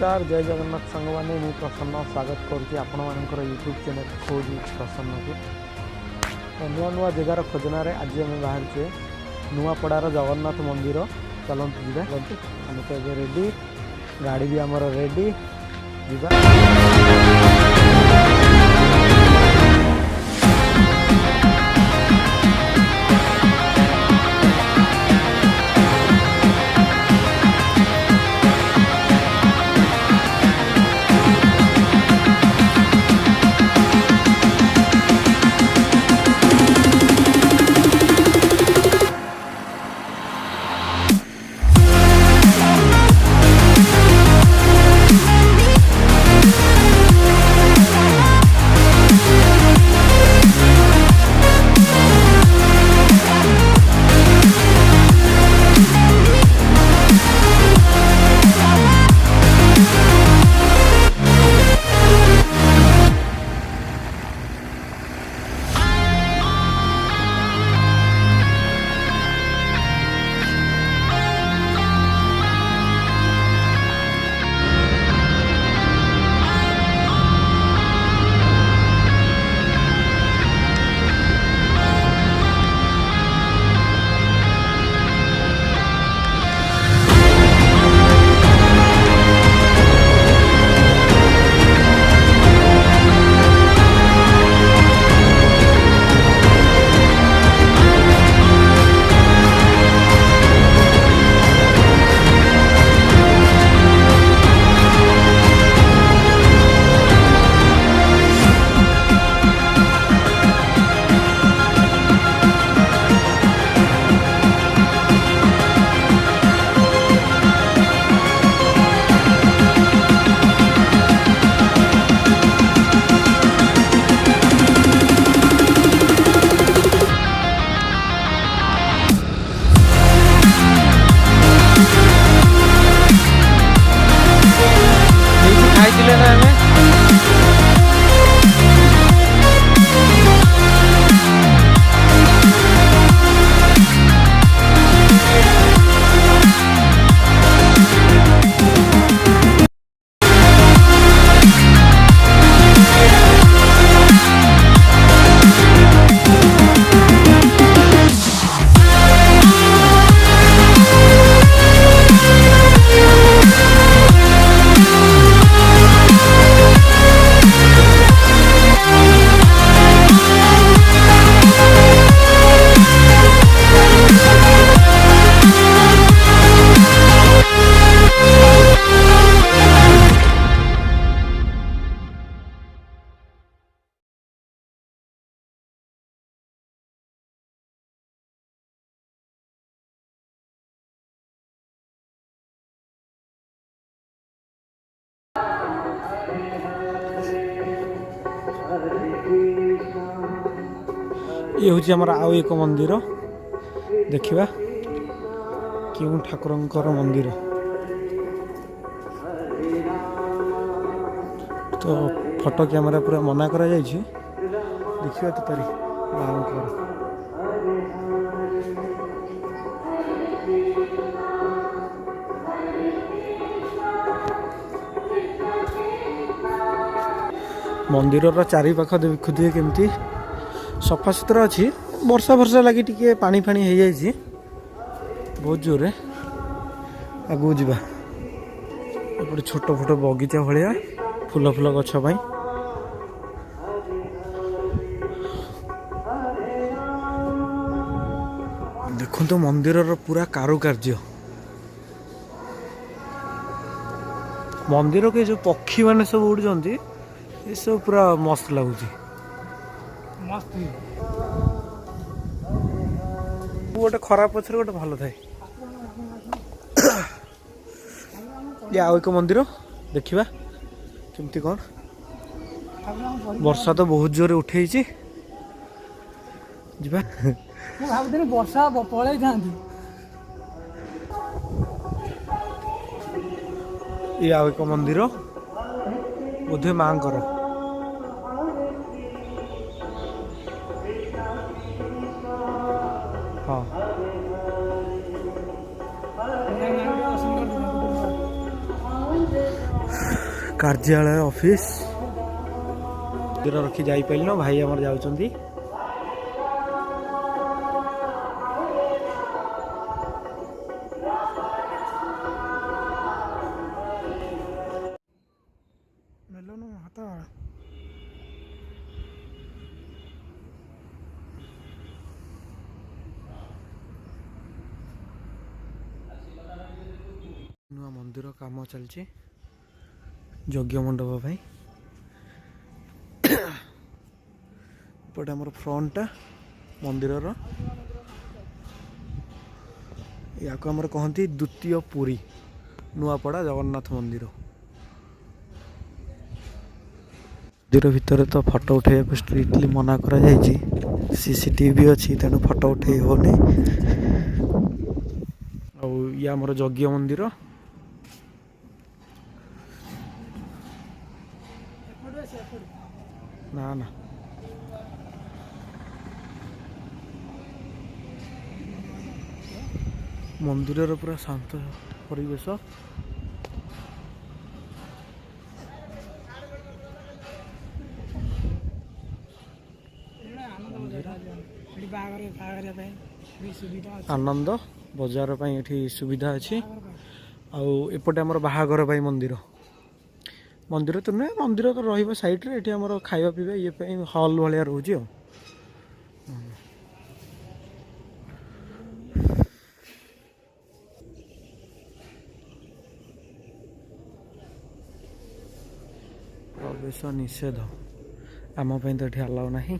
नमस्कार जय जगन्नाथ सांग मैंने मुझे प्रसन्न स्वागत कर यूट्यूब चैनल खोजी प्रसन्न को तो नुआ नुआ जगार खोजनार आज आम बाहर नुआपड़ार जगन्नाथ मंदिर चलते जीवा आम तो ये रेडी गाड़ी भी आमर रेडी जीवा। ये हूँ आमर आउ एक मंदिर देखा क्यों ठाकुरंकर मंदिर तो फोटो कैमेरा पूरा मना करा देखिए तो तारी मंदिर चारि पाख देखुए केमती सफा सुतरा अच्छी वर्षा वर्षा लगी टी पानी फाणी हो जाए बहुत जोर आगू जा छोट छोट बगीचा भाया फूल फूल गछ देखो तो मंदिर पूरा कारुकार्य मंदिर के जो पक्षी मैंने सब उड़ुंट ये सब पूरा मस्त लगुच मस्त गोटे खराब पछरे गोटे भल थाए ये आउ एक मंदिर देखा केमती कौन वर्षा तो बहुत जोर उठे वर्षा पलि था ये आउ एक मंदिर बोधे माँ हाँ कार्यालय ऑफिस रखी जापार भाई आमर जाऊँगी नुआ मंदिर काम चलछि यज्ञ मंडप भाई पटे हमर फ्रंटा मंदिर या आमर कहती द्वितीय पुरी नुआपड़ा जगन्नाथ मंदिर मंदिर भितर तो फोटो उठे स्ट्रिक्टली मना करा जायछि सीसीटीवी अच्छी तेणु फोटो उठे होने या आमर यज्ञ मंदिर ना ना मंदिर पूरा शांत परिवेश आनंद बजार ये सुविधा अच्छी आउटे आमर बाहाघर मंदिर मंदिर तो नुहे मंदिर तो रही साइड रे ये आमर खाଇବା पीवा ये हॉल भाया रोचे प्रवेश निषेध आम तो ये अलाउ नहीं।